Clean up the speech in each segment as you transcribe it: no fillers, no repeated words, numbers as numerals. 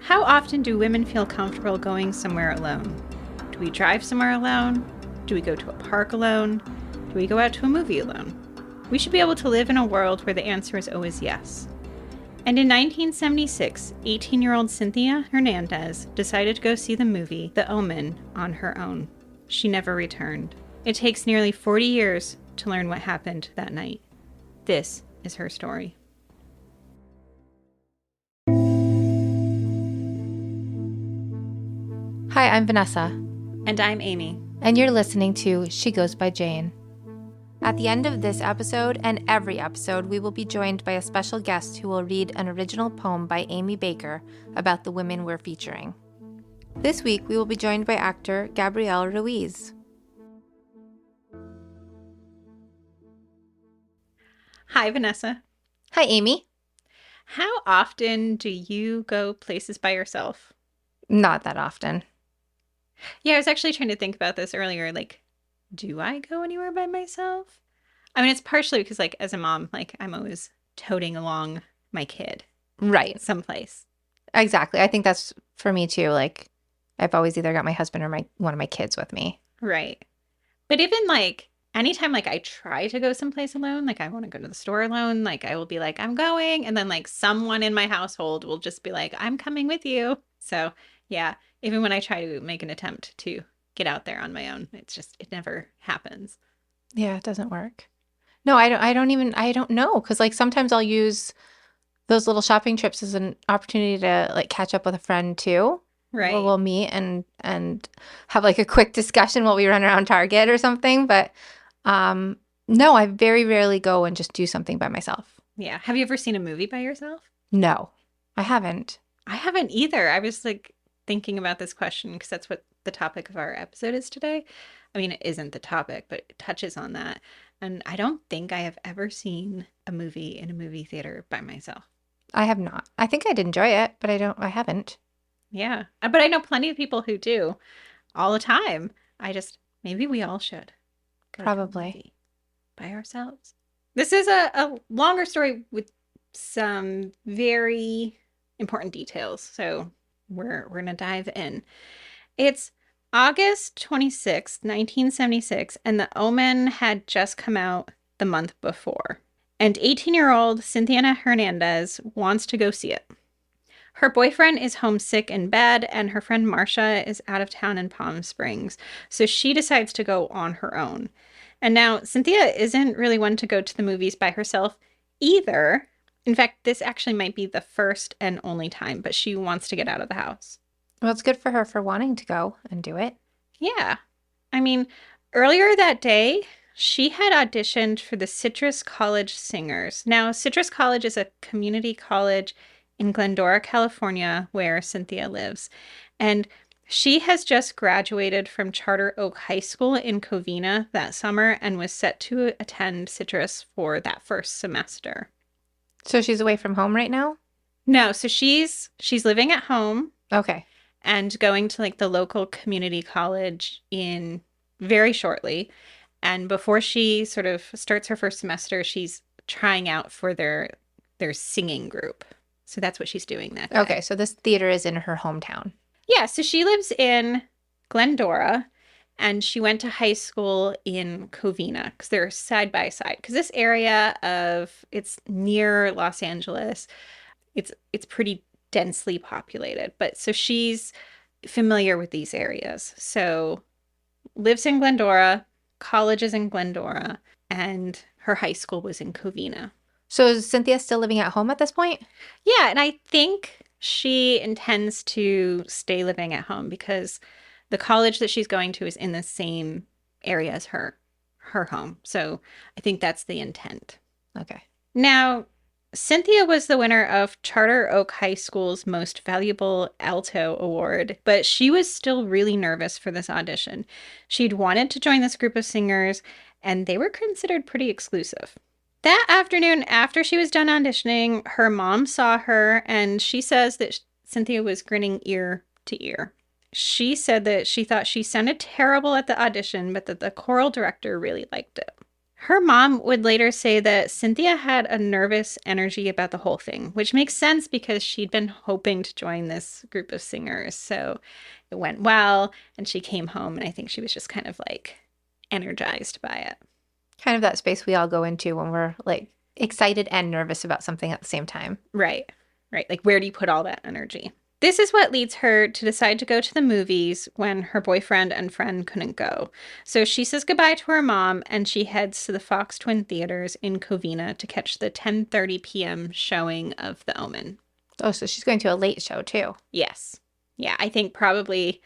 How often do women feel comfortable going somewhere alone? Do we drive somewhere alone? Do we go to a park alone? Do we go out to a movie alone? We should be able to live in a world where the answer is always yes. And in 1976, 18-year-old Cynthia Hernandez decided to go see the movie The Omen on her own. She never returned. It takes nearly 40 years to learn what happened that night. This is her story. Hi, I'm Vanessa. And I'm Amy. And you're listening to She Goes by Jane. At the end of this episode and every episode, we will be joined by a special guest who will read an original poem by Amy Baker about the women we're featuring. This week, we will be joined by actor Gabrielle Ruiz. Hi, Vanessa. Hi, Amy. How often do you go places by yourself? Not that often. Yeah, I was actually trying to think about this earlier. Do I go anywhere by myself? I mean, it's partially because, as a mom, I'm always toting along my kid. Right. Someplace. Exactly. I think that's for me, too. I've always either got my husband or one of my kids with me. Right. But even, anytime, I try to go someplace alone, I want to go to the store alone, I will be I'm going. And then, someone in my household will just be I'm coming with you. So, yeah, even when I try to make an attempt to get out there on my own, it never happens. Yeah, it doesn't work. No, I don't know. Because sometimes I'll use those little shopping trips as an opportunity to catch up with a friend too. Right. Where we'll meet and have a quick discussion while we run around Target or something. But no, I very rarely go and just do something by myself. Yeah. Have you ever seen a movie by yourself? No, I haven't. I haven't either. I was thinking about this question because that's what the topic of our episode is today. I mean, it isn't the topic, but it touches on that. And I don't think I have ever seen a movie in a movie theater by myself. I have not. I think I'd enjoy it, but I haven't. Yeah. But I know plenty of people who do all the time. Maybe we all should. Probably. By ourselves. This is a longer story with some very important details. So we're going to dive in. It's August 26th, 1976, and The Omen had just come out the month before. And 18-year-old Cynthia Hernandez wants to go see it. Her boyfriend is homesick in bed, and her friend Marcia is out of town in Palm Springs, so she decides to go on her own. And now, Cynthia isn't really one to go to the movies by herself either. In fact, this actually might be the first and only time, but she wants to get out of the house. Well, it's good for her for wanting to go and do it. Yeah. I mean, earlier that day, she had auditioned for the Citrus College Singers. Now, Citrus College is a community college in Glendora, California, where Cynthia lives. And she has just graduated from Charter Oak High School in Covina that summer and was set to attend Citrus for that first semester. So she's away from home right now? No, so she's living at home. Okay. And going to the local community college in very shortly. And before she sort of starts her first semester, she's trying out for their singing group. So that's what she's doing that day. Okay, so this theater is in her hometown. Yeah, so she lives in Glendora, and she went to high school in Covina because they're side by side. Because this area it's near Los Angeles. It's pretty densely populated, but so she's familiar with these areas. So lives in Glendora, college is in Glendora, and her high school was in Covina. So is Cynthia still living at home at this point? Yeah, and I think she intends to stay living at home because the college that she's going to is in the same area as her home. So I think that's the intent. Okay. Now, Cynthia was the winner of Charter Oak High School's Most Valuable Alto Award, but she was still really nervous for this audition. She'd wanted to join this group of singers, and they were considered pretty exclusive. That afternoon, after she was done auditioning, her mom saw her, and she says that Cynthia was grinning ear to ear. She said that she thought she sounded terrible at the audition, but that the choral director really liked it. Her mom would later say that Cynthia had a nervous energy about the whole thing, which makes sense because she'd been hoping to join this group of singers. So it went well, and she came home, and I think she was just kind of like energized by it. Kind of that space we all go into when we're like excited and nervous about something at the same time. Right, right. Like, where do you put all that energy? This is what leads her to decide to go to the movies when her boyfriend and friend couldn't go. So she says goodbye to her mom and she heads to the Fox Twin Theaters in Covina to catch the 10:30 p.m. showing of The Omen. Oh, so she's going to a late show too. Yes. Yeah, I think probably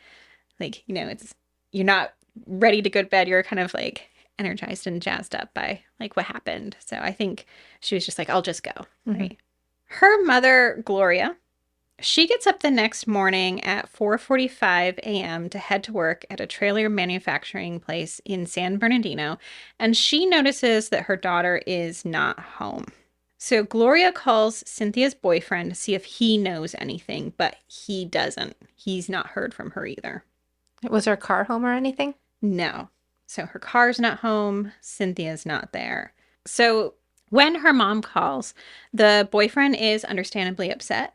like, it's you're not ready to go to bed. You're kind of like energized and jazzed up by like what happened. So I think she was just like, I'll just go. Mm-hmm. Right. Her mother, Gloria, she gets up the next morning at 4:45 a.m. to head to work at a trailer manufacturing place in San Bernardino, and she notices that her daughter is not home. So Gloria calls Cynthia's boyfriend to see if he knows anything, but he doesn't. He's not heard from her either. Was her car home or anything? No. So her car's not home, Cynthia's not there. So when her mom calls, the boyfriend is understandably upset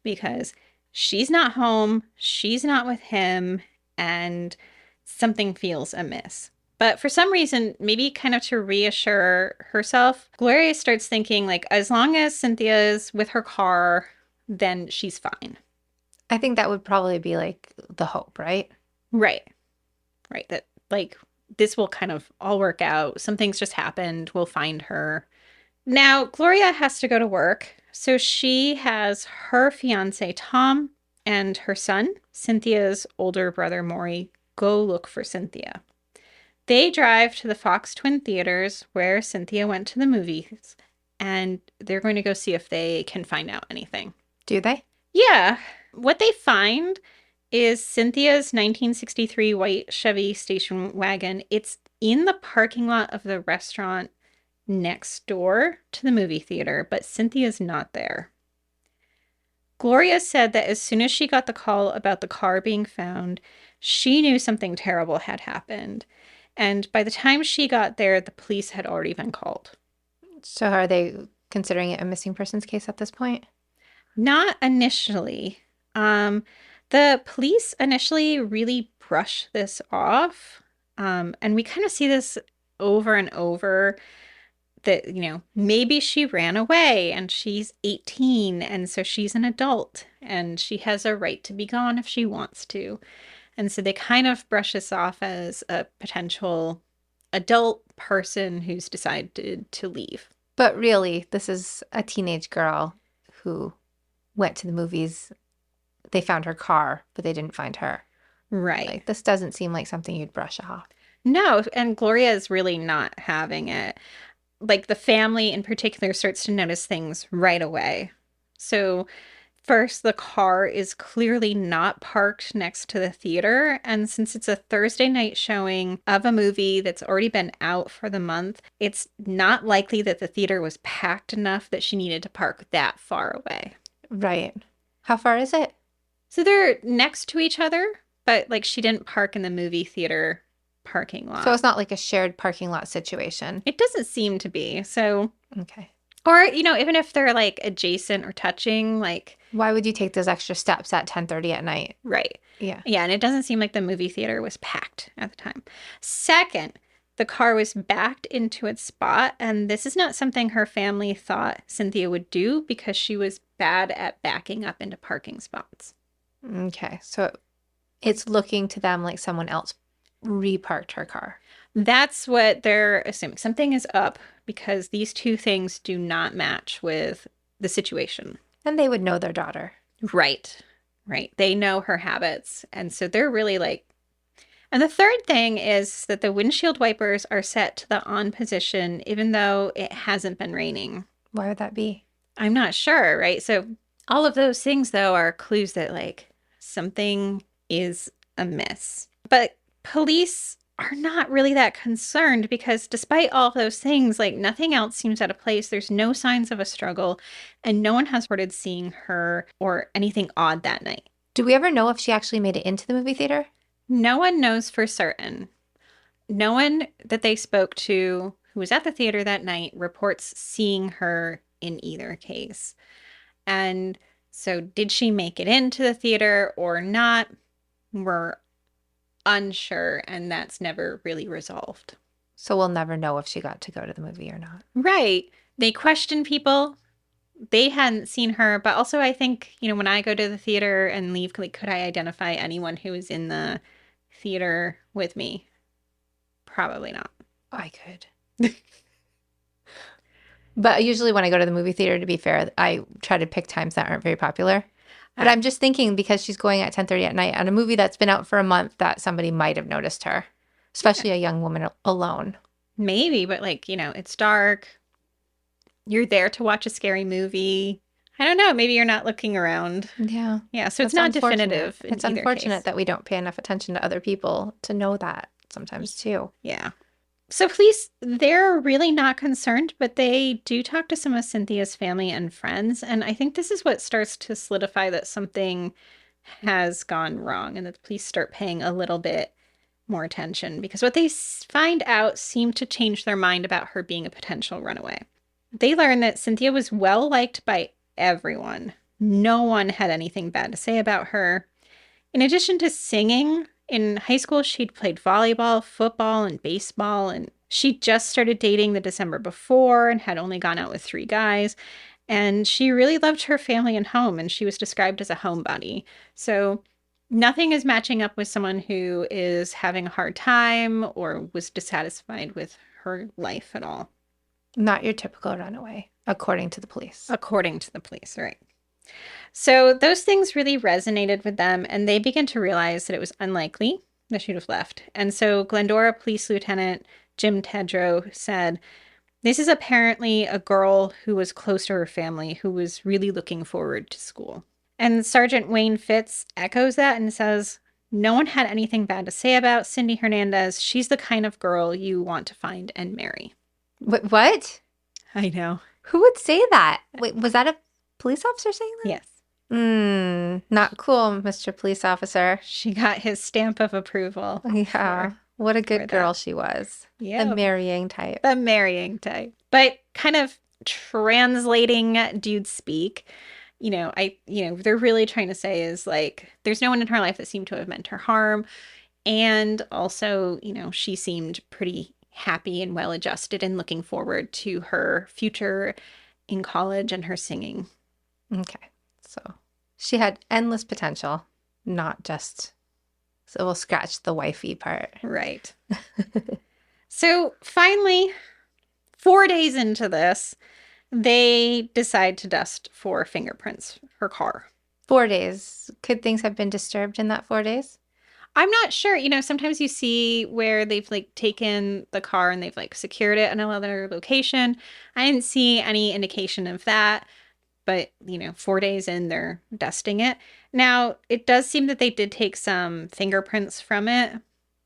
because she's not home, she's not with him, and something feels amiss. But for some reason, maybe kind of to reassure herself, Gloria starts thinking, like, as long as Cynthia's with her car, then she's fine. I think that would probably be like the hope, right? Right. Right. That, like, this will kind of all work out. Something's just happened. We'll find her. Now, Gloria has to go to work. So she has her fiance, Tom, and her son, Cynthia's older brother, Maury, go look for Cynthia. They drive to the Fox Twin Theaters where Cynthia went to the movies, and they're going to go see if they can find out anything. Do they? Yeah. What they find is Cynthia's 1963 white Chevy station wagon. It's in the parking lot of the restaurant next door to the movie theater, but Cynthia's not there. Gloria said that as soon as she got the call about the car being found, she knew something terrible had happened. And by the time she got there, the police had already been called. So are they considering it a missing persons case at this point? Not initially. The police initially really brush this off. And we kind of see this over and over that, maybe she ran away and she's 18 and so she's an adult and she has a right to be gone if she wants to. And so they kind of brush this off as a potential adult person who's decided to leave. But really, this is a teenage girl who went to the movies. They found her car, but they didn't find her. Right. Like, this doesn't seem like something you'd brush off. No, and Gloria is really not having it. Like, the family in particular starts to notice things right away. So first, the car is clearly not parked next to the theater. And since it's a Thursday night showing of a movie that's already been out for the month, it's not likely that the theater was packed enough that she needed to park that far away. Right. How far is it? So they're next to each other, but like she didn't park in the movie theater parking lot. So it's not like a shared parking lot situation. It doesn't seem to be. So, Okay. or, even if they're like adjacent or touching, like. Why would you take those extra steps at 10:30 at night? Right. Yeah. Yeah. And it doesn't seem like the movie theater was packed at the time. Second, the car was backed into its spot. And this is not something her family thought Cynthia would do because she was bad at backing up into parking spots. Okay. So it's looking to them like someone else reparked her car. That's what they're assuming. Something is up because these two things do not match with the situation. And they would know their daughter. Right. Right. They know her habits. And so they're really like. And the third thing is that the windshield wipers are set to the on position, even though it hasn't been raining. Why would that be? I'm not sure. Right. So all of those things, though, are clues that like something is amiss. But police are not really that concerned because despite all of those things, like nothing else seems out of place. There's no signs of a struggle and no one has reported seeing her or anything odd that night. Do we ever know if she actually made it into the movie theater? No one knows for certain. No one that they spoke to who was at the theater that night, reports seeing her in either case. And so, did she make it into the theater or not? We're unsure, and that's never really resolved. So we'll never know if she got to go to the movie or not. Right. They question people. They hadn't seen her, but also I think, when I go to the theater and leave, like, could I identify anyone who was in the theater with me? Probably not. I could. But usually when I go to the movie theater, to be fair, I try to pick times that aren't very popular. But I'm just thinking, because she's going at 10:30 at night on a movie that's been out for a month, that somebody might have noticed her, especially a young woman alone. Maybe, but it's dark. You're there to watch a scary movie. I don't know. Maybe you're not looking around. Yeah. Yeah, so it's not definitive. It's unfortunate that we don't pay enough attention to other people to know that sometimes too. Yeah. So police, they're really not concerned, but they do talk to some of Cynthia's family and friends. And I think this is what starts to solidify that something has gone wrong and that the police start paying a little bit more attention, because what they find out seemed to change their mind about her being a potential runaway. They learn that Cynthia was well liked by everyone. No one had anything bad to say about her. In addition to singing, in high school, she'd played volleyball, football, and baseball, and she just started dating the December before and had only gone out with 3 guys. And she really loved her family and home, and she was described as a homebody. So nothing is matching up with someone who is having a hard time or was dissatisfied with her life at all. Not your typical runaway, according to the police. According to the police, right. So those things really resonated with them, and they began to realize that it was unlikely that she'd have left. And so Glendora Police Lieutenant Jim Tedrow said, "This is apparently a girl who was close to her family, who was really looking forward to school." And Sergeant Wayne Fitz echoes that and says, "No one had anything bad to say about Cindy Hernandez. She's the kind of girl you want to find and marry." What? I know. Who would say that? Wait, was that a police officer saying that? Yes. Not cool, Mr. Police Officer. She got his stamp of approval. Yeah. What a good girl she was. Yeah. The marrying type. The marrying type. But kind of translating dude speak, they're really trying to say is like, there's no one in her life that seemed to have meant her harm. And also, she seemed pretty happy and well adjusted and looking forward to her future in college and her singing. Okay. So she had endless potential, not just, so we'll scratch the wifey part. Right. So finally, 4 days into this, they decide to dust for fingerprints her car. 4 days. Could things have been disturbed in that 4 days? I'm not sure. Sometimes you see where they've taken the car and they've secured it in another location. I didn't see any indication of that, but 4 days in, they're dusting it. Now, it does seem that they did take some fingerprints from it,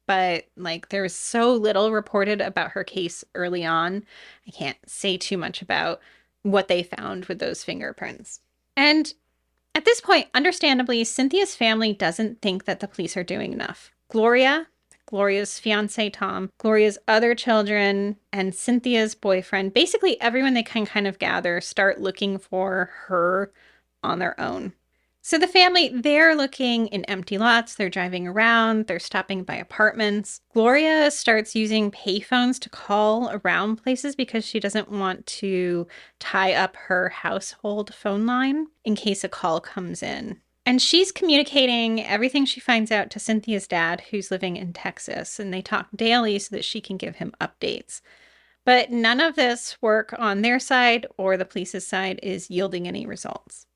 but there was so little reported about her case early on. I can't say too much about what they found with those fingerprints. And at this point, understandably, Cynthia's family doesn't think that the police are doing enough. Gloria's fiance, Tom, Gloria's other children, and Cynthia's boyfriend, basically everyone they can kind of gather, start looking for her on their own. So the family, they're looking in empty lots, they're driving around, they're stopping by apartments. Gloria starts using payphones to call around places because she doesn't want to tie up her household phone line in case a call comes in. And she's communicating everything she finds out to Cynthia's dad, who's living in Texas, and they talk daily so that she can give him updates. But none of this work on their side or the police's side is yielding any results.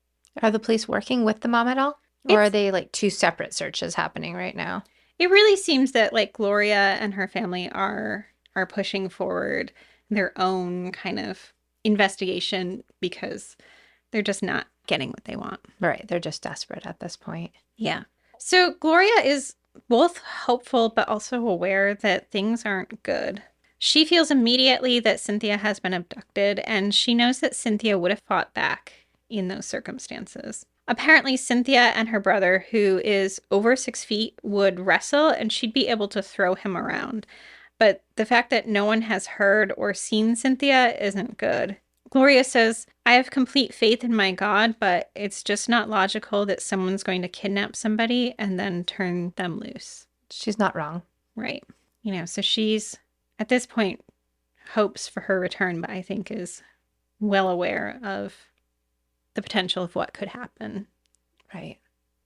Are the police working with the mom at all? Or are they 2 separate searches happening right now? It really seems that Gloria and her family are pushing forward their own kind of investigation because they're just not getting what they want. Right. They're just desperate at this point. Yeah. So Gloria is both hopeful but also aware that things aren't good. She feels immediately that Cynthia has been abducted, and she knows that Cynthia would have fought back in those circumstances. Apparently, Cynthia and her brother, who is over 6 feet, would wrestle, and she'd be able to throw him around. but the fact that no one has heard or seen Cynthia isn't good. Gloria says, I have complete faith in my God, but it's just not logical that someone's going to kidnap somebody and then turn them loose. She's not wrong. Right. So she's, at this point, hopes for her return, but I think is well aware of the potential of what could happen. Right.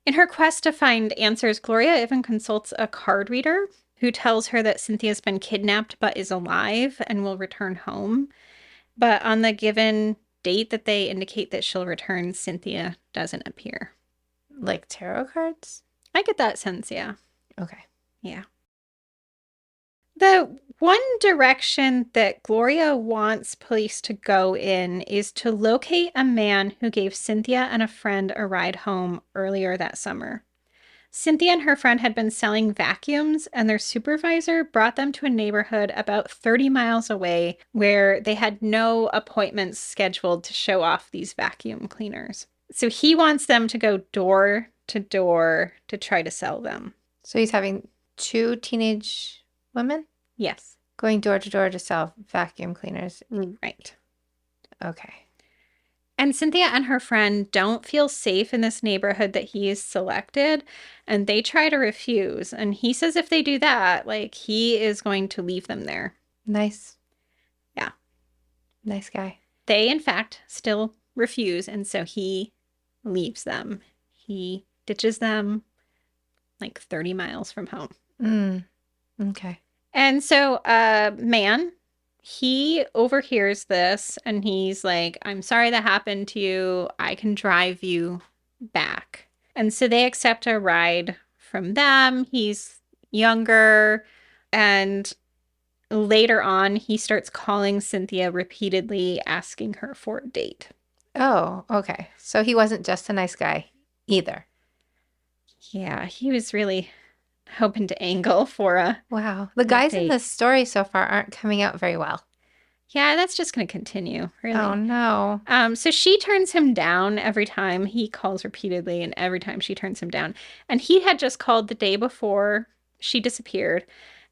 In her quest to find answers, Gloria even consults a card reader who tells her that Cynthia's been kidnapped but is alive and will return home. But on the given date that they indicate that she'll return, Cynthia doesn't appear. Like tarot cards? I get that sense, yeah. Okay. Yeah. The one direction that Gloria wants police to go in is to locate a man who gave Cynthia and a friend a ride home earlier that summer. Cynthia and her friend had been selling vacuums, and their supervisor brought them to a neighborhood about 30 miles away where they had no appointments scheduled to show off these vacuum cleaners. So he wants them to go door to door to try to sell them. So he's having 2 teenage women? Yes. Going door to door to sell vacuum cleaners. Right. Okay. And Cynthia and her friend don't feel safe in this neighborhood that he's selected, and they try to refuse. And he says if they do that, he is going to leave them there. Nice. Yeah. Nice guy. They, in fact, still refuse, and so he leaves them. He ditches them 30 miles from home. Okay. And so man, he overhears this and he's like, I'm sorry that happened to you. I can drive you back. And so they accept a ride from them. He's younger. And later on, he starts calling Cynthia repeatedly, asking her for a date. Oh, okay. So he wasn't just a nice guy either. Yeah, he was really hoping to angle for a Wow. The guys in date. this story so far aren't coming out very well. Yeah, that's just going to continue, really. Oh, no. So she turns him down every time he calls repeatedly, and every time she turns him down. And he had just called the day before she disappeared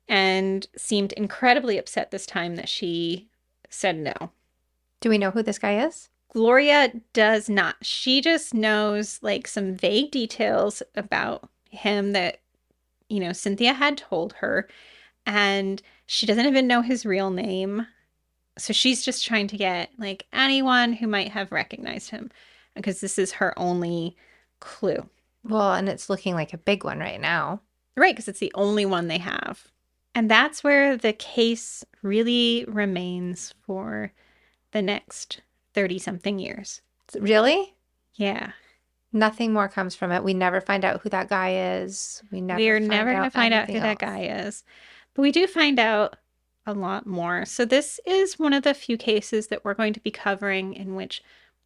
and seemed incredibly upset this time that she said no. Do we know who this guy is? Gloria does not. She just knows some vague details about him that, Cynthia had told her, and she doesn't even know his real name. So she's just trying to get anyone who might have recognized him, because this is her only clue. Well, and it's looking like a big one right now. Right, because it's the only one they have. And that's where the case really remains for the next 30-something years. Really? Yeah. Nothing more comes from it. We never find out who that guy is. We're never going to find out who that guy is. But we do find out a lot more. So this is one of the few cases that we're going to be covering in which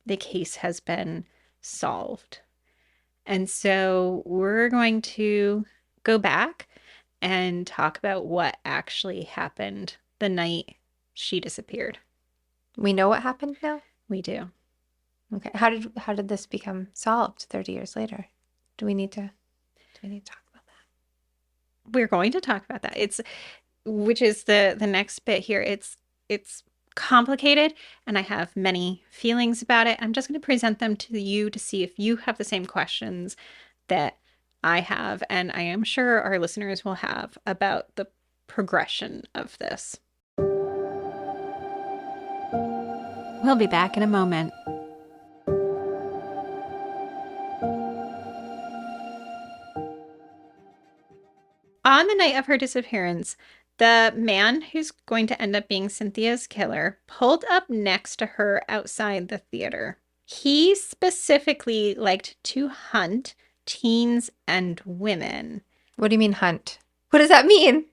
the case has been solved. And so we're going to go back and talk about what actually happened the night she disappeared. We know what happened now? We do. Okay. How did this become solved 30 years later? Do we need to talk about that? We're going to talk about that. Which is the next bit here. It's complicated, and I have many feelings about it. I'm just going to present them to you to see if you have the same questions that I have, and I am sure our listeners will have about the progression of this. We'll be back in a moment. On the night of her disappearance, the man who's going to end up being Cynthia's killer pulled up next to her outside the theater. He specifically liked to hunt teens and women. What do you mean hunt? What does that mean?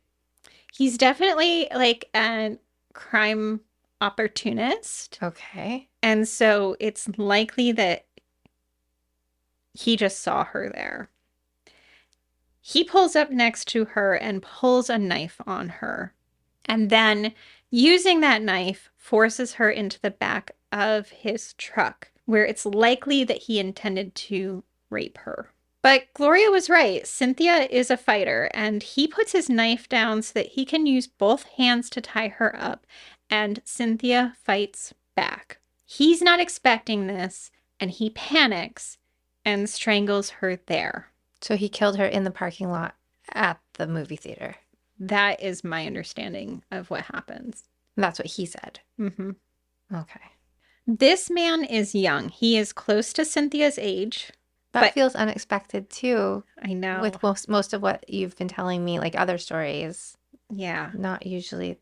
He's definitely a crime opportunist. Okay. And so it's likely that he just saw her there. He pulls up next to her and pulls a knife on her. And then, using that knife, forces her into the back of his truck, where it's likely that he intended to rape her. But Gloria was right. Cynthia is a fighter, and he puts his knife down so that he can use both hands to tie her up, and Cynthia fights back. He's not expecting this, and he panics and strangles her there. So he killed her in the parking lot at the movie theater. That is my understanding of what happens. That's what he said. Mm-hmm. Okay. This man is young. He is close to Cynthia's age. That feels unexpected too. I know. With most of what you've been telling me, like other stories. Yeah. Not usually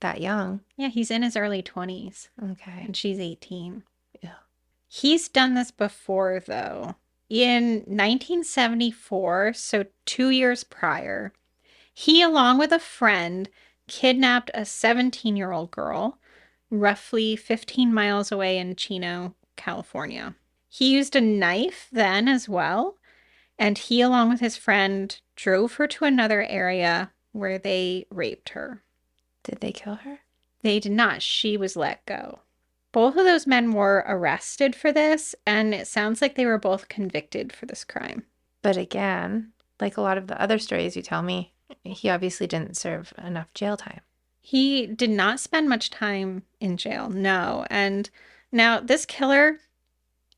that young. Yeah, he's in his early 20s. Okay. And she's 18. Yeah. He's done this before, though. In 1974, so 2 years prior, he, along with a friend, kidnapped a 17-year-old girl, roughly 15 miles away in Chino, California. He used a knife then as well, and he, along with his friend, drove her to another area where they raped her. Did they kill her? They did not. She was let go. Both of those men were arrested for this, and it sounds like they were both convicted for this crime. But again, like a lot of the other stories you tell me, he obviously didn't serve enough jail time. He did not spend much time in jail, no. And now this killer,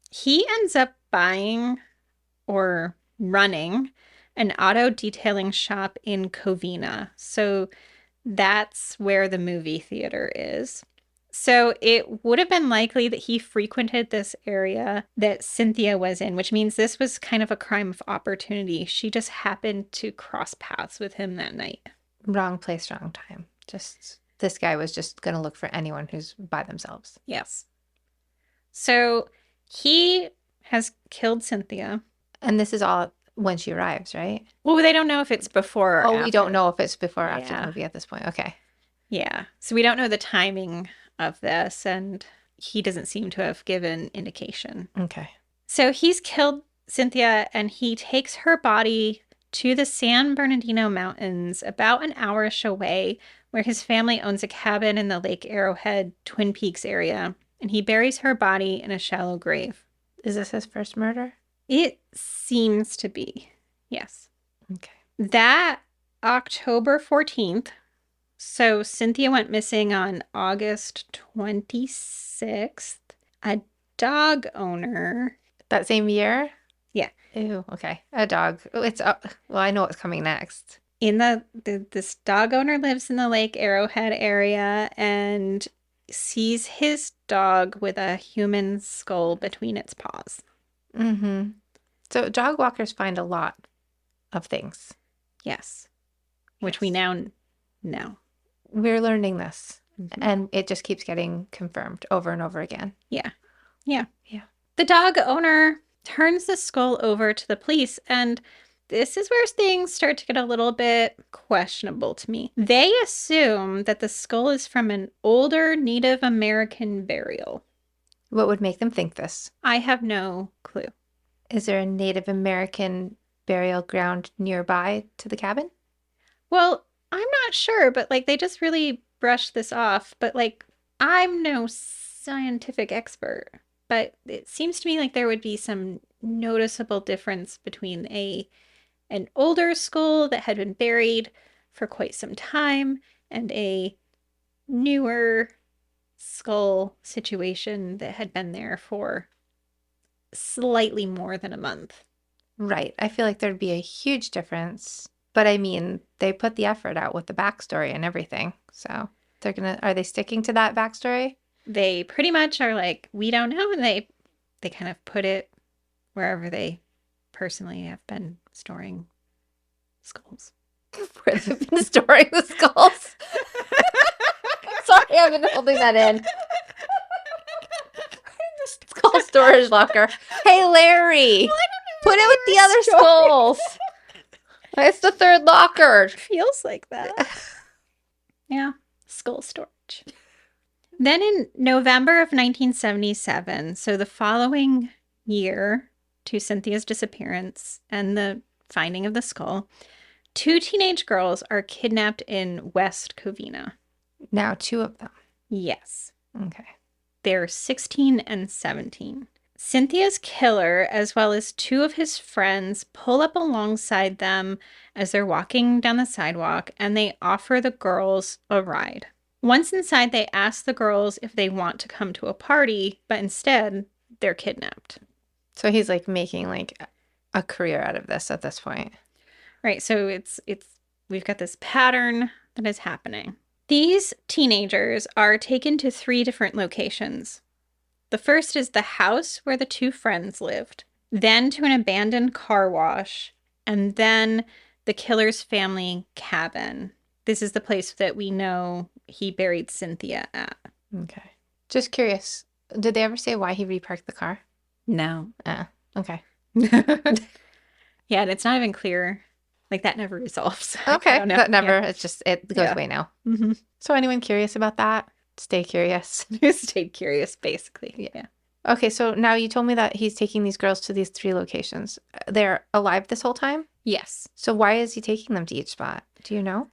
he ends up buying or running an auto detailing shop in Covina. So that's where the movie theater is. So it would have been likely that he frequented this area that Cynthia was in, which means this was kind of a crime of opportunity. She just happened to cross paths with him that night. Wrong place, wrong time. Just this guy was just going to look for anyone who's by themselves. Yes. So he has killed Cynthia. And this is all when she arrives, right? Well, they don't know if it's before or after. We don't know if it's before or after the movie at this point. Okay. Yeah. So we don't know the timing of this, and he doesn't seem to have given indication. Okay. So he's killed Cynthia, and he takes her body to the San Bernardino Mountains, about an hour-ish away, where his family owns a cabin in the Lake Arrowhead, Twin Peaks area, and he buries her body in a shallow grave. Is this his first murder? It seems to be, yes. Okay. That October 14th, so Cynthia went missing on August 26th, a dog owner. That same year? Yeah. Ew, okay. A dog. It's well, I know what's coming next. This dog owner lives in the Lake Arrowhead area and sees his dog with a human skull between its paws. Mm-hmm. So dog walkers find a lot of things. Yes. Which we now know. We're learning this. Mm-hmm. And it just keeps getting confirmed over and over again. Yeah. The dog owner turns the skull over to the police, and this is where things start to get a little bit questionable to me. They assume that the skull is from an older Native American burial. What would make them think this? I have no clue. Is there a Native American burial ground nearby to the cabin? Well, I'm not sure, but they just really brushed this off. But I'm no scientific expert, but it seems to me like there would be some noticeable difference between an older skull that had been buried for quite some time and a newer skull situation that had been there for slightly more than a month. Right. I feel like there'd be a huge difference. But I mean, they put the effort out with the backstory and everything. So are they sticking to that backstory? They pretty much are we don't know. And they kind of put it wherever they personally have been storing skulls. Where they've been storing the skulls. Sorry, I've been holding that in. Skull storage locker. Hey, Larry, put it with the other skulls. It's the third locker. It feels like that. Yeah, skull storage. Then in November of 1977, so the following year to Cynthia's disappearance and the finding of the skull, 2 teenage girls are kidnapped in West Covina. Now 2 of them. Yes. Okay. They're 16 and 17. Cynthia's killer, as well as two of his friends, pull up alongside them as they're walking down the sidewalk and they offer the girls a ride. Once inside, they ask the girls if they want to come to a party, but instead, they're kidnapped. So he's like making like a career out of this at this point. Right. So we've got this pattern that is happening. These teenagers are taken to 3 different locations. The first is the house where the 2 friends lived, then to an abandoned car wash, and then the killer's family cabin. This is the place that we know he buried Cynthia at. Okay. Just curious. Did they ever say why he reparked the car? No. Okay. Yeah, and it's not even clear. Like, that never resolves. Okay. That never, Yeah. it's just, it goes away now. Mm-hmm. So anyone curious about that? Stay curious. Stayed curious, basically. Yeah. Okay, so now you told me that he's taking these girls to these 3 locations. They're alive this whole time? Yes. So why is he taking them to each spot? Do you know?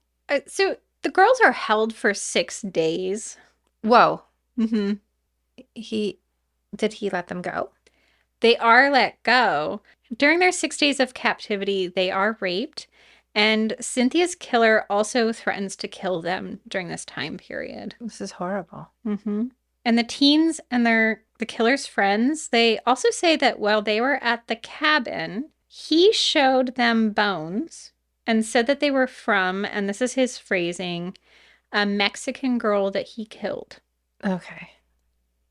So the girls are held for 6 days. Whoa. Mm-hmm. Did he let them go? They are let go. During their 6 days of captivity, they are raped, and Cynthia's killer also threatens to kill them during this time period. This is horrible. Mm-hmm. And the teens and the killer's friends, they also say that while they were at the cabin, he showed them bones and said that they were from, and this is his phrasing, a Mexican girl that he killed. Okay.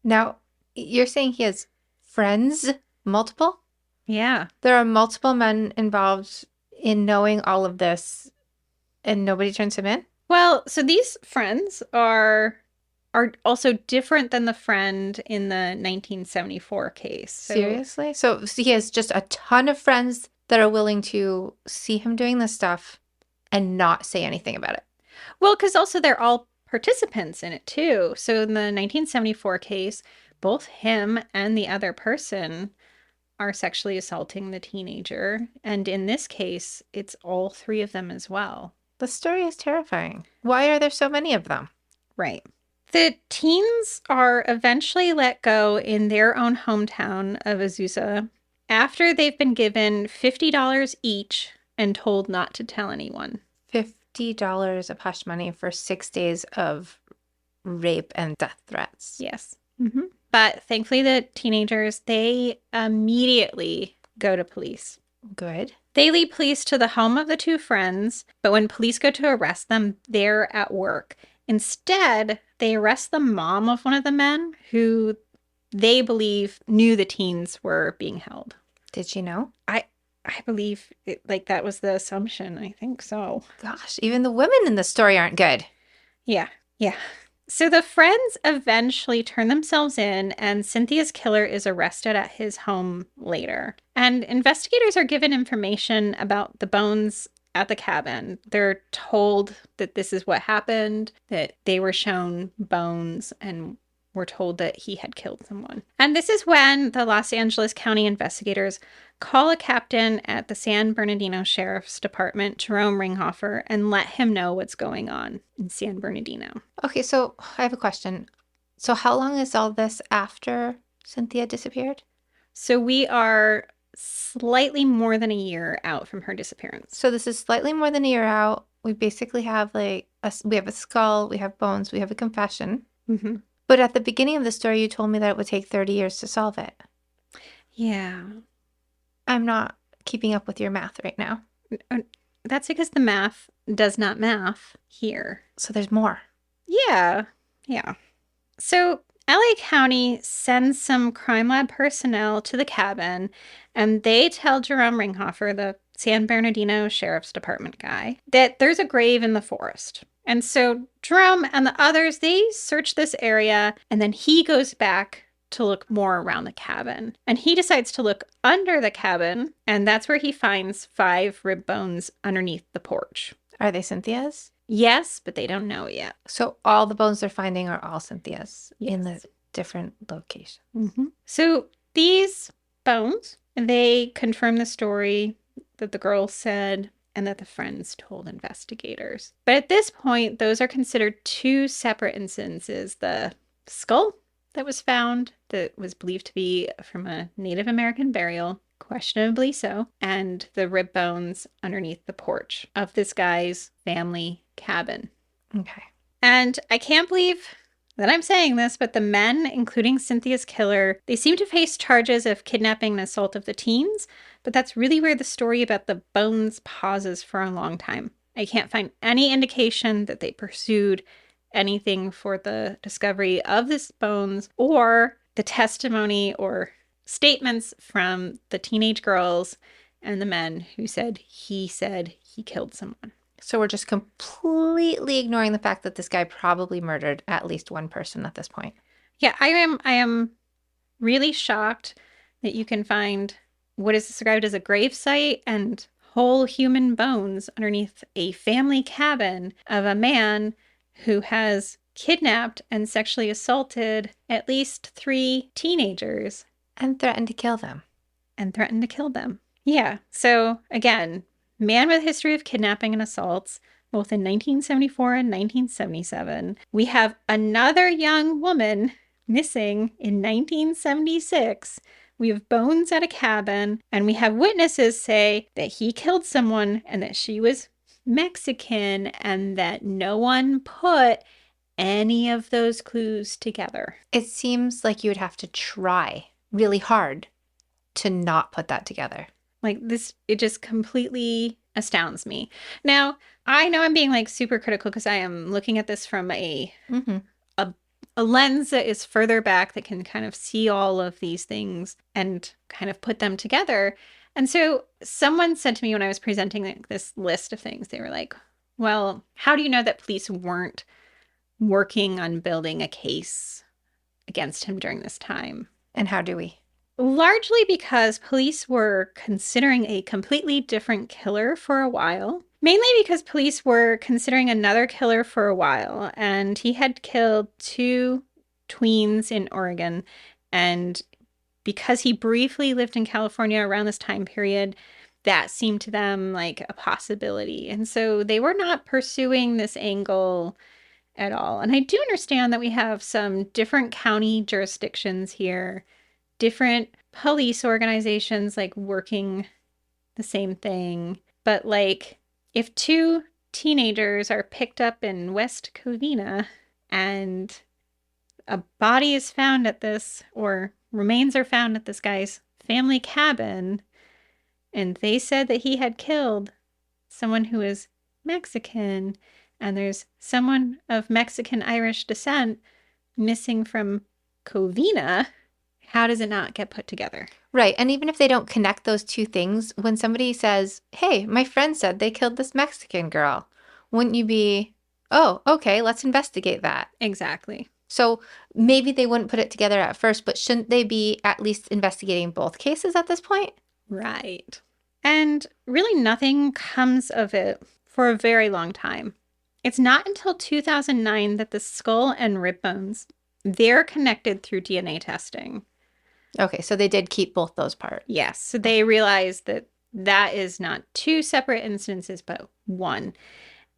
Now, you're saying he has friends? Multiple? Yeah. There are multiple men involved in knowing all of this, and nobody turns him in? Well, so these friends are also different than the friend in the 1974 case. Seriously? So he has just a ton of friends that are willing to see him doing this stuff and not say anything about it. Well, because also they're all participants in it too. So in the 1974 case, both him and the other person are sexually assaulting the teenager. And in this case, it's all 3 of them as well. The story is terrifying. Why are there so many of them? Right. The teens are eventually let go in their own hometown of Azusa after they've been given $50 each and told not to tell anyone. $50 of hush money for 6 days of rape and death threats. Yes. Mm-hmm. But thankfully, the teenagers, they immediately go to police. Good. They lead police to the home of the 2 friends, but when police go to arrest them, they're at work. Instead, they arrest the mom of one of the men who they believe knew the teens were being held. Did she know? I believe that was the assumption. I think so. Gosh, even the women in the story aren't good. Yeah. So the friends eventually turn themselves in, and Cynthia's killer is arrested at his home later. And investigators are given information about the bones at the cabin. They're told that this is what happened, that they were shown bones and were told that he had killed someone. And this is when the Los Angeles County investigators call a captain at the San Bernardino Sheriff's Department, Jerome Ringhofer, and let him know what's going on in San Bernardino. Okay, so I have a question. So how long is all this after Cynthia disappeared? So we are slightly more than a year out from her disappearance. So this is slightly more than a year out. We basically have we have a skull, we have bones, we have a confession. Mm-hmm. But at the beginning of the story, you told me that it would take 30 years to solve it. Yeah. I'm not keeping up with your math right now. That's because the math does not math here. So there's more. Yeah. So LA County sends some crime lab personnel to the cabin, and they tell Jerome Ringhofer, the San Bernardino Sheriff's Department guy, that there's a grave in the forest. And so Jerome and the others, they search this area, and then he goes back to look more around the cabin. And he decides to look under the cabin, and that's where he finds 5 rib bones underneath the porch. Are they Cynthia's? Yes, but they don't know it yet. So all the bones they're finding are all Cynthia's in the Yes. different locations. Mm-hmm. So these bones, they confirm the story that the girl said and that the friends told investigators. But at this point, those are considered 2 separate instances. The skull that was found that was believed to be from a Native American burial, questionably so, and the rib bones underneath the porch of this guy's family cabin. Okay. And I can't believe that I'm saying this, but the men, including Cynthia's killer, they seem to face charges of kidnapping and assault of the teens, but that's really where the story about the bones pauses for a long time. I can't find any indication that they pursued anything for the discovery of this bones or the testimony or statements from the teenage girls and the men who said he killed someone. So we're just completely ignoring the fact that this guy probably murdered at least one person at this point. Yeah, I am really shocked that you can find what is described as a grave site and whole human bones underneath a family cabin of a man who has kidnapped and sexually assaulted at least 3 teenagers. And threatened to kill them. Yeah, so again, man with a history of kidnapping and assaults, both in 1974 and 1977. We have another young woman missing in 1976. We have bones at a cabin, and we have witnesses say that he killed someone and that she was Mexican and that no one put any of those clues together. It seems like you would have to try really hard to not put that together. Like this, it just completely astounds me. Now, I know I'm being like super critical because I am looking at this from a lens that is further back that can kind of see all of these things and kind of put them together. And so someone said to me when I was presenting like this list of things, they were like, well, how do you know that police weren't working on building a case against him during this time? And how do we? Largely because police were considering a completely different killer for a while. Mainly because police were considering another killer for a while. And he had killed 2 tweens in Oregon. And because he briefly lived in California around this time period, that seemed to them like a possibility. And so they were not pursuing this angle at all. And I do understand that we have some different county jurisdictions here, different police organizations like working the same thing. But like if 2 teenagers are picked up in West Covina and a body is found at this, or remains are found at this guy's family cabin, and they said that he had killed someone who is Mexican, and there's someone of Mexican-Irish descent missing from Covina, how does it not get put together? Right. And even if they don't connect those 2 things, when somebody says, hey, my friend said they killed this Mexican girl, wouldn't you be, oh, okay, let's investigate that? Exactly. So maybe they wouldn't put it together at first, but shouldn't they be at least investigating both cases at this point? Right. And really nothing comes of it for a very long time. It's not until 2009 that the skull and rib bones, they're connected through DNA testing. Okay, so they did keep both those parts. Yes, so they realized that that is not 2 separate instances, but one.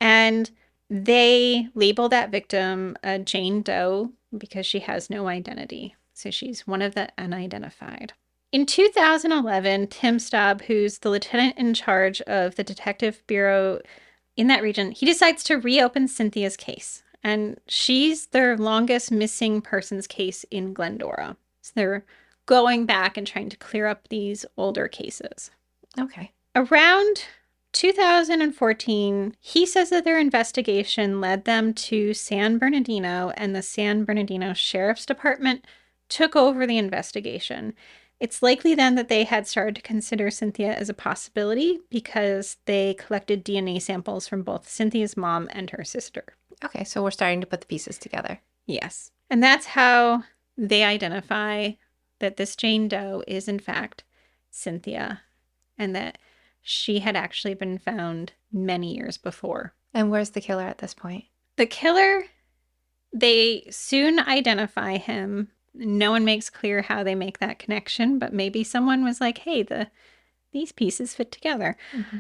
And they label that victim a Jane Doe because she has no identity. So she's one of the unidentified. In 2011, Tim Staub, who's the lieutenant in charge of the detective bureau in that region, he decides to reopen Cynthia's case. And she's their longest missing persons case in Glendora. So they're going back and trying to clear up these older cases. Okay. Around 2014, he says that their investigation led them to San Bernardino, and the San Bernardino Sheriff's Department took over the investigation. It's likely then that they had started to consider Cynthia as a possibility because they collected DNA samples from both Cynthia's mom and her sister. Okay, so we're starting to put the pieces together. Yes. And that's how they identify that this Jane Doe is in fact Cynthia, and that she had actually been found many years before. And where's the killer at this point? The killer, they soon identify him. No one makes clear how they make that connection, but maybe someone was like, hey, these pieces fit together. Mm-hmm.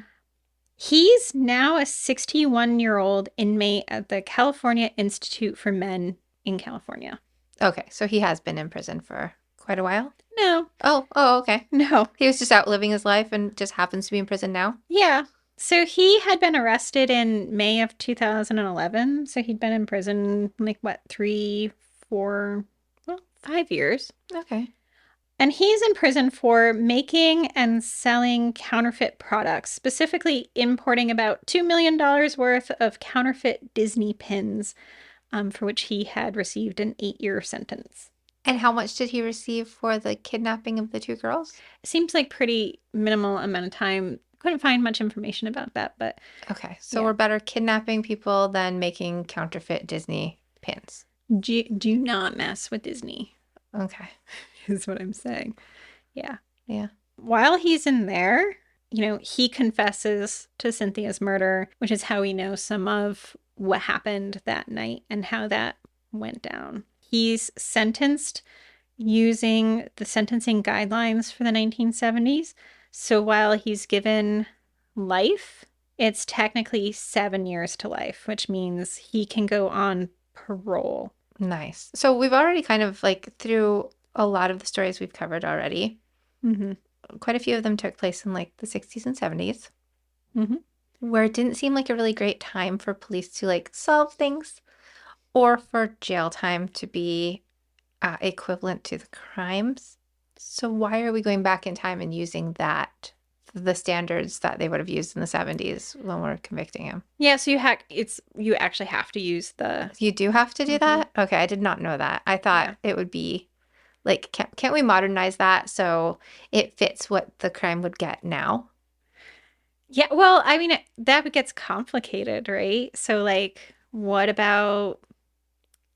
He's now a 61-year-old inmate at the California Institute for Men in California. Okay, so he has been in prison for quite a while? No, Oh, okay. no. He was just out living his life and just happens to be in prison now? Yeah. So he had been arrested in May of 2011. So he'd been in prison like what, 3, 4, well, 5 years. Okay. And he's in prison for making and selling counterfeit products, specifically importing about $2 million worth of counterfeit Disney pins, for which he had received an 8-year sentence. And how much did he receive for the kidnapping of the two girls? Seems like pretty minimal amount of time. Couldn't find much information about that, but Okay, so yeah. we're better kidnapping people than making counterfeit Disney pins. Do not mess with Disney, Okay. is what I'm saying. Yeah. Yeah. While he's in there, he confesses to Cynthia's murder, which is how we know some of what happened that night and how that went down. He's sentenced using the sentencing guidelines for the 1970s. So while he's given life, it's technically 7 years to life, which means he can go on parole. Nice. So we've already kind of like through a lot of the stories we've covered already. Mm-hmm. Quite a few of them took place in like the 60s and 70s, Mm-hmm. where it didn't seem like a really great time for police to like solve things or for jail time to be equivalent to the crimes. So why are we going back in time and using the standards that they would have used in the 70s when we're convicting him? Yeah, so you actually have to use the. You do have to do that? Okay, I did not know that. I thought it would be like, can't we modernize that so it fits what the crime would get now? Yeah, well, I mean, that gets complicated, right? So, like, what about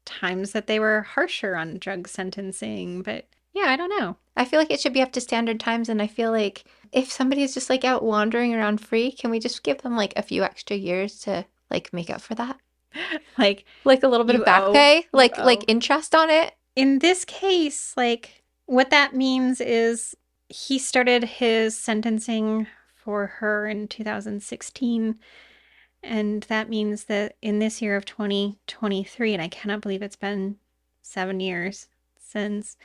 times that they were harsher on drug sentencing? But yeah, I don't know. I feel like it should be up to standard times, and I feel like if somebody's just like out wandering around free, can we just give them like a few extra years to like make up for that? Like, Like a little bit of back pay, like interest on it. In this case, like, what that means is he started his sentencing for her in 2016. And that means that in this year of 2023, and I cannot believe it's been 7 years since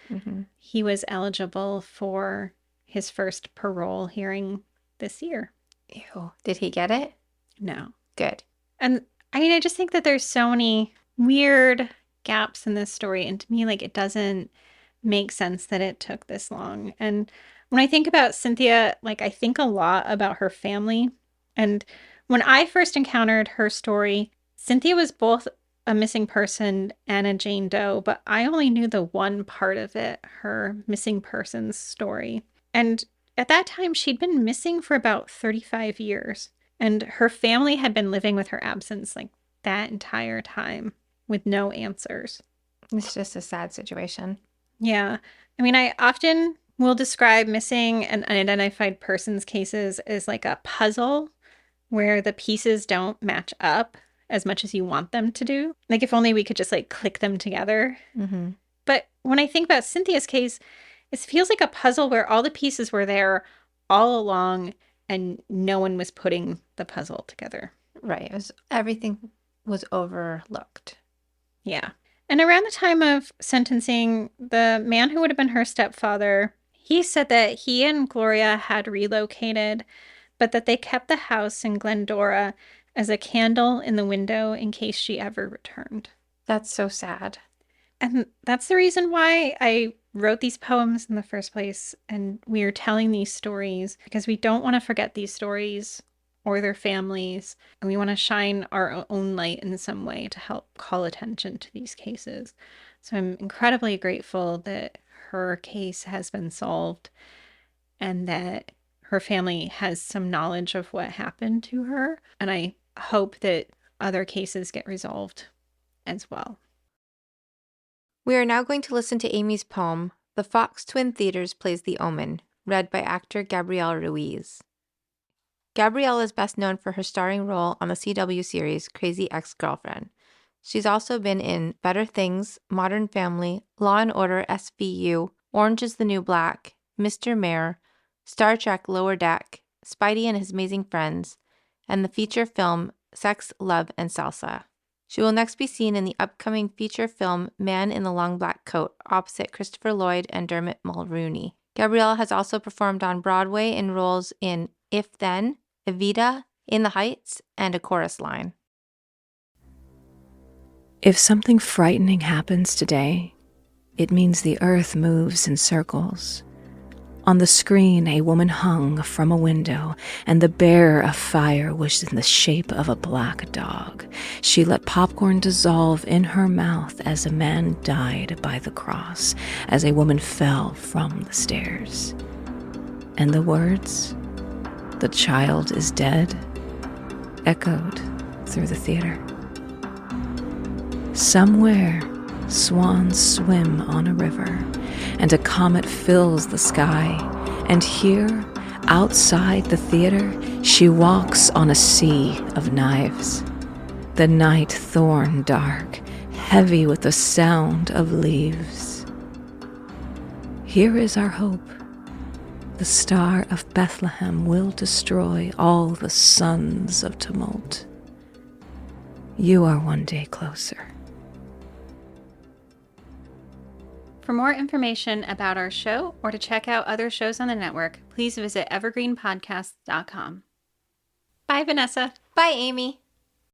he was eligible for his first parole hearing this year. Ew. Did he get it? No. Good. And I mean, I just think that there's so many weird gaps in this story. And to me, like, it doesn't make sense that it took this long. And when I think about Cynthia, like, I think a lot about her family. And when I first encountered her story, Cynthia was both a missing person and a Jane Doe, but I only knew the one part of it, her missing persons story. And at that time, she'd been missing for about 35 years. And her family had been living with her absence like that entire time with no answers. It's just a sad situation. Yeah. I mean, I often will describe missing and unidentified persons cases as like a puzzle where the pieces don't match up as much as you want them to do. Like, if only we could just like click them together. Mm-hmm. But when I think about Cynthia's case, it feels like a puzzle where all the pieces were there all along and no one was putting the puzzle together. Right. Everything was overlooked. Yeah. And around the time of sentencing, the man who would have been her stepfather, he said that he and Gloria had relocated, but that they kept the house in Glendora as a candle in the window in case she ever returned. That's so sad. And that's the reason why I wrote these poems in the first place. And we are telling these stories because we don't want to forget these stories or their families. And we want to shine our own light in some way to help call attention to these cases. So I'm incredibly grateful that her case has been solved and that her family has some knowledge of what happened to her. And I hope that other cases get resolved as well. We are now going to listen to Amy's poem, The Fox Twin Theaters Plays the Omen, read by actor Gabrielle Ruiz. Gabrielle is best known for her starring role on the CW series Crazy Ex-Girlfriend. She's also been in Better Things, Modern Family, Law & Order SVU, Orange is the New Black, Mr. Mayor, Star Trek Lower Deck, Spidey and His Amazing Friends, and the feature film Sex, Love, and Salsa. She will next be seen in the upcoming feature film Man in the Long Black Coat, opposite Christopher Lloyd and Dermot Mulrooney. Gabrielle has also performed on Broadway in roles in If Then, Evita, In the Heights, and A Chorus Line. If something frightening happens today, it means the earth moves in circles. On the screen, a woman hung from a window, and the bearer of fire was in the shape of a black dog. She let popcorn dissolve in her mouth as a man died by the cross, as a woman fell from the stairs. And the words, "The child is dead," echoed through the theater. Somewhere, swans swim on a river, and a comet fills the sky. And here, outside the theater, she walks on a sea of knives. The night thorn dark, heavy with the sound of leaves. Here is our hope. The star of Bethlehem will destroy all the sons of tumult. You are one day closer. For more information about our show or to check out other shows on the network, please visit evergreenpodcast.com. Bye, Vanessa. Bye, Amy.